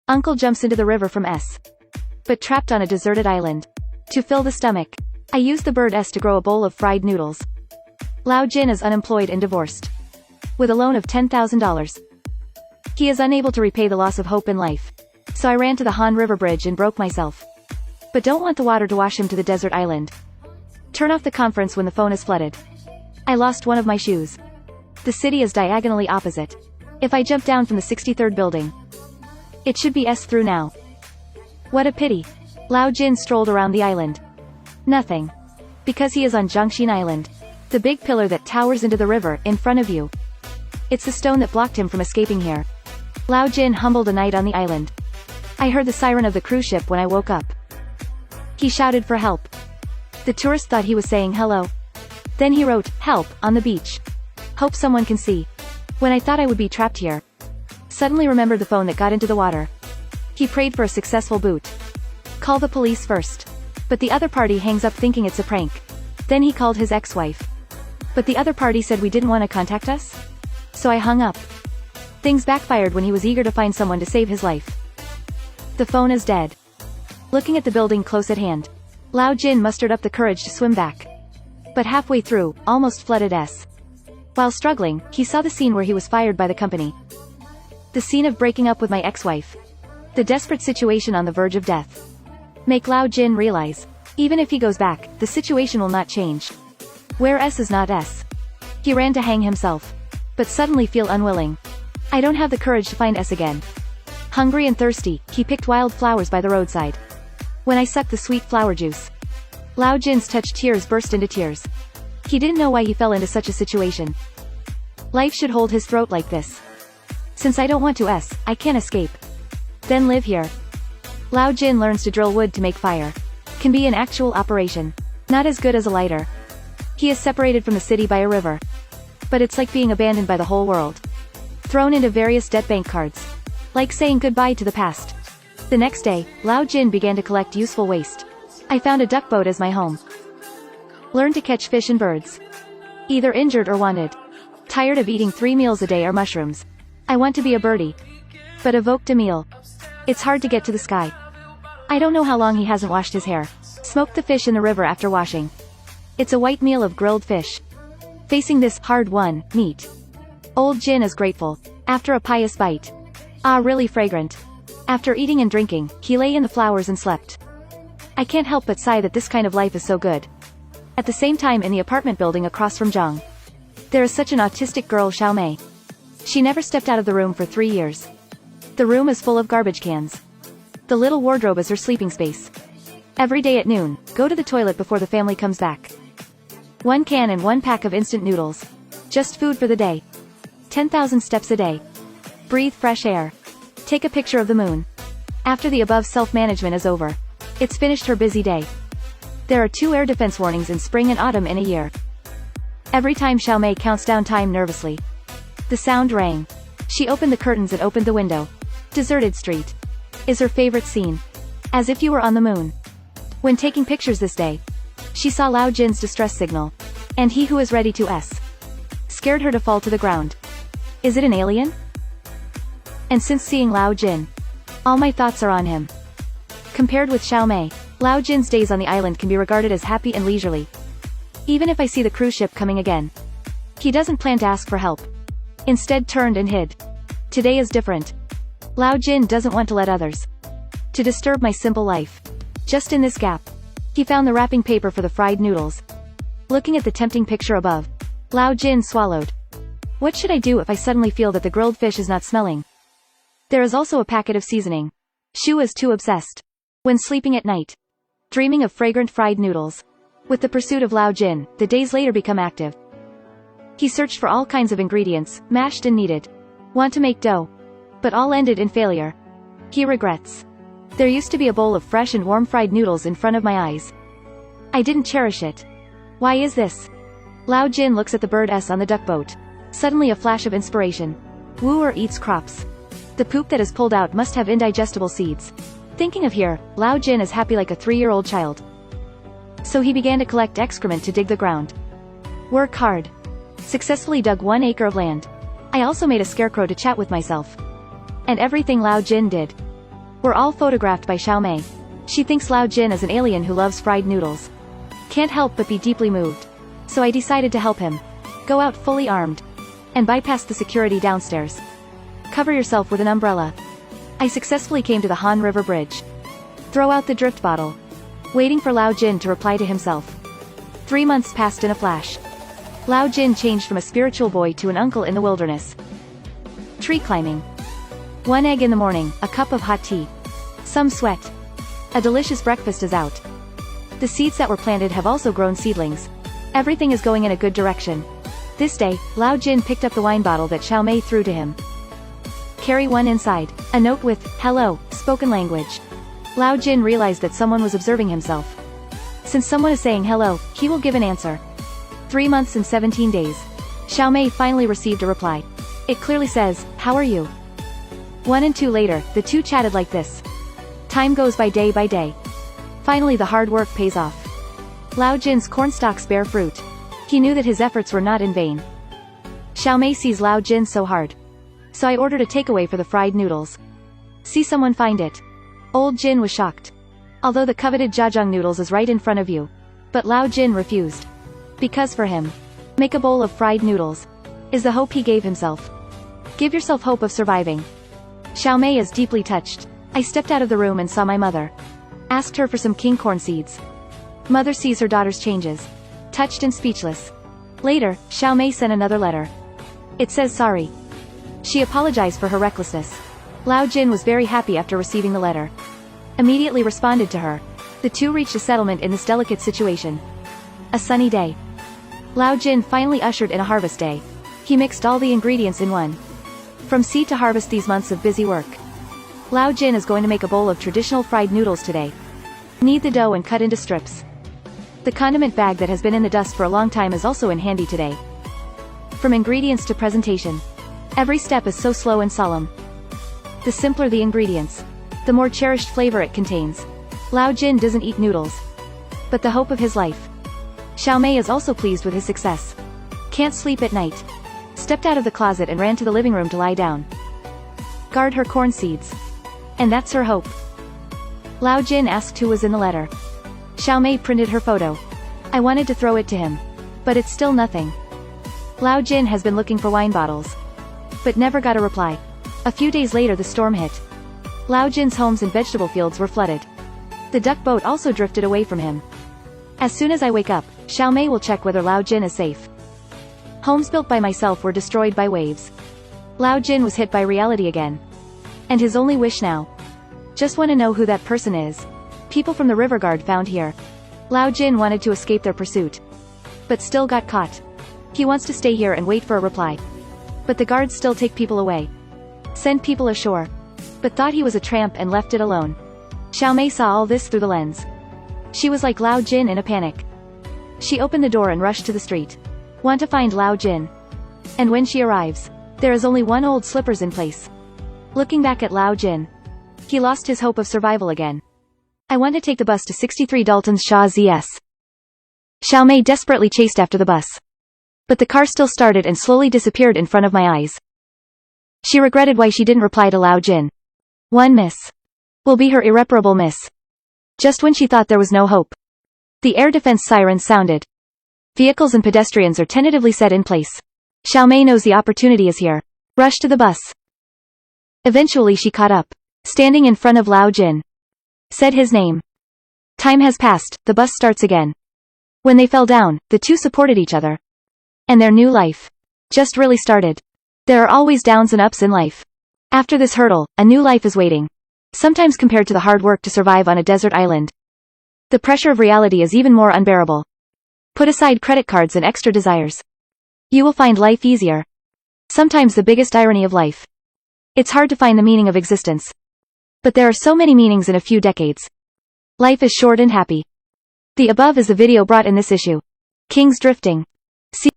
Uncle jumps into the river from S. But trapped on a deserted island. To fill the stomach, I use the bird S to grow a bowl of fried noodles. Lao Jin is unemployed and divorced. With a loan of $10,000. He is unable to repay the loss of hope in life. So I ran to the Han River Bridge and broke myself. But don't want the water to wash him to the desert island. Turn off the conference when the phone is flooded. I lost one of my shoes. The city is diagonally opposite. If I jump down from the 63rd building, it should be S through now. What a pity. Lao Jin strolled around the island. Nothing. Because he is on Jiangxin Island. The big pillar that towers into the river, in front of you. It's the stone that blocked him from escaping here. Lao Jin humbled a night on the island. I heard the siren of the cruise ship when I woke up. He shouted for help. The tourist thought he was saying hello. Then he wrote, "Help," on the beach. Hope someone can see. When I thought I would be trapped here. Suddenly remembered the phone that got into the water. He prayed for a successful boot. Call the police first. But the other party hangs up thinking it's a prank. Then he called his ex-wife. But the other party said we didn't want to contact us? So I hung up. Things backfired when he was eager to find someone to save his life. The phone is dead. Looking at the building close at hand, Lao Jin mustered up the courage to swim back. But halfway through, almost flooded S. While struggling, he saw the scene where he was fired by the company. The scene of breaking up with my ex-wife. The desperate situation on the verge of death. Make Lao Jin realize, even if he goes back, the situation will not change. Where S is not S. He ran to hang himself. But suddenly feel unwilling. I don't have the courage to find S again. Hungry and thirsty, he picked wild flowers by the roadside. When I sucked the sweet flower juice, Lao Jin's touched tears burst into tears. He didn't know why he fell into such a situation. Life should hold his throat like this. Since I don't want to S, I can't escape. Then live here. Lao Jin learns to drill wood to make fire. Can be an actual operation. Not as good as a lighter. He is separated from the city by a river. But it's like being abandoned by the whole world. Thrown into various debt bank cards. Like saying goodbye to the past. The next day, Lao Jin began to collect useful waste. I found a duck boat as my home. Learned to catch fish and birds. Either injured or wanted. Tired of eating 3 meals a day or mushrooms. I want to be a birdie. But evoked a meal. It's hard to get to the sky. I don't know how long he hasn't washed his hair. Smoked the fish in the river after washing. It's a white meal of grilled fish. Facing this hard-won meat. Old Jin is grateful. After a pious bite. Ah, really fragrant. After eating and drinking, he lay in the flowers and slept. I can't help but sigh that this kind of life is so good. At the same time in the apartment building across from Zhang. There is such an autistic girl, Xiao Mei. She never stepped out of the room for 3 years. The room is full of garbage cans. The little wardrobe is her sleeping space. Every day at noon, go to the toilet before the family comes back. 1 can and 1 pack of instant noodles. Just food for the day. 10,000 steps a day. Breathe fresh air. Take a picture of the moon. After the above self-management is over. It's finished her busy day. There are 2 air defense warnings in spring and autumn in a year. Every time Xiao Mei counts down time nervously. The sound rang. She opened the curtains and opened the window. Deserted street. Is her favorite scene. As if you were on the moon. When taking pictures this day, she saw Lao Jin's distress signal. And he who is ready to S. Scared her to fall to the ground. Is it an alien? And since seeing Lao Jin, all my thoughts are on him. Compared with Xiao Mei, Lao Jin's days on the island can be regarded as happy and leisurely. Even if I see the cruise ship coming again. He doesn't plan to ask for help. Instead turned and hid. Today is different. Lao Jin doesn't want to let others to disturb my simple life. Just in this gap, he found the wrapping paper for the fried noodles. Looking at the tempting picture above, Lao Jin swallowed. What should I do if I suddenly feel that the grilled fish is not smelling? There is also a packet of seasoning. Shu is too obsessed. When sleeping at night, dreaming of fragrant fried noodles. With the pursuit of Lao Jin, the days later become active. He searched for all kinds of ingredients, mashed and kneaded. Want to make dough. But all ended in failure. He regrets. There used to be a bowl of fresh and warm fried noodles in front of my eyes. I didn't cherish it. Why is this? Lao Jin looks at the bird S on the duck boat. Suddenly a flash of inspiration. Wooer eats crops. The poop that is pulled out must have indigestible seeds. Thinking of here, Lao Jin is happy like a 3-year-old child. So he began to collect excrement to dig the ground. Work hard. Successfully dug 1 acre of land. I also made a scarecrow to chat with myself. And everything Lao Jin did. We're all photographed by Xiao Mei. She thinks Lao Jin is an alien who loves fried noodles. Can't help but be deeply moved. So I decided to help him. Go out fully armed. And bypass the security downstairs. Cover yourself with an umbrella. I successfully came to the Han River Bridge. Throw out the drift bottle. Waiting for Lao Jin to reply to himself. 3 months passed in a flash. Lao Jin changed from a spiritual boy to an uncle in the wilderness. Tree climbing. 1 egg in the morning, a cup of hot tea. Some sweat. A delicious breakfast is out. The seeds that were planted have also grown seedlings. Everything is going in a good direction. This day, Lao Jin picked up the wine bottle that Xiao Mei threw to him. Carry one inside. A note with, "Hello," spoken language. Lao Jin realized that someone was observing himself. Since someone is saying hello, he will give an answer. 3 months and 17 days. Xiao Mei finally received a reply. It clearly says, "How are you?" 1 and 2 later, the two chatted like this. Time goes by day. Finally the hard work pays off. Lao Jin's cornstalks bear fruit. He knew that his efforts were not in vain. Xiao Mei sees Lao Jin so hard. So I ordered a takeaway for the fried noodles. See someone find it. Old Jin was shocked. Although the coveted jajang noodles is right in front of you. But Lao Jin refused. Because for him, make a bowl of fried noodles, is the hope he gave himself. Give yourself hope of surviving. Xiao Mei is deeply touched. I stepped out of the room and saw my mother. Asked her for some king corn seeds. Mother sees her daughter's changes. Touched and speechless. Later, Xiao Mei sent another letter. It says sorry. She apologized for her recklessness. Lao Jin was very happy after receiving the letter. Immediately responded to her. The two reached a settlement in this delicate situation. A sunny day. Lao Jin finally ushered in a harvest day. He mixed all the ingredients in one. From seed to harvest these months of busy work. Lao Jin is going to make a bowl of traditional fried noodles today. Knead the dough and cut into strips. The condiment bag that has been in the dust for a long time is also in handy today. From ingredients to presentation. Every step is so slow and solemn. The simpler the ingredients, the more cherished flavor it contains. Lao Jin doesn't eat noodles, but the hope of his life. Xiao Mei is also pleased with his success. Can't sleep at night. Stepped out of the closet and ran to the living room to lie down. Guard her corn seeds. And that's her hope. Lao Jin asked who was in the letter. Xiao Mei printed her photo. I wanted to throw it to him. But it's still nothing. Lao Jin has been looking for wine bottles. But never got a reply. A few days later the storm hit. Lao Jin's homes and vegetable fields were flooded. The duck boat also drifted away from him. As soon as I wake up, Xiao Mei will check whether Lao Jin is safe. Homes built by myself were destroyed by waves. Lao Jin was hit by reality again. And his only wish now. Just want to know who that person is. People from the river guard found here. Lao Jin wanted to escape their pursuit. But still got caught. He wants to stay here and wait for a reply. But the guards still take people away. Send people ashore. But thought he was a tramp and left it alone. Xiao Mei saw all this through the lens. She was like Lao Jin in a panic. She opened the door and rushed to the street. Want to find Lao Jin. And when she arrives, there is only one old slippers in place. Looking back at Lao Jin. He lost his hope of survival again. I want to take the bus to 63 Dalton's Shaw ZS. Xiao Mei desperately chased after the bus. But the car still started and slowly disappeared in front of my eyes. She regretted why she didn't reply to Lao Jin. One miss. Will be her irreparable miss. Just when she thought there was no hope. The air defense sirens sounded. Vehicles and pedestrians are tentatively set in place. Xiao Mei knows the opportunity is here. Rush to the bus. Eventually she caught up. Standing in front of Lao Jin. Said his name. Time has passed, the bus starts again. When they fell down, the two supported each other. And their new life. Just really started. There are always downs and ups in life. After this hurdle, a new life is waiting. Sometimes compared to the hard work to survive on a desert island. The pressure of reality is even more unbearable. Put aside credit cards and extra desires. You will find life easier. Sometimes the biggest irony of life. It's hard to find the meaning of existence. But there are so many meanings in a few decades. Life is short and happy. The above is the video brought in this issue. Kings drifting. See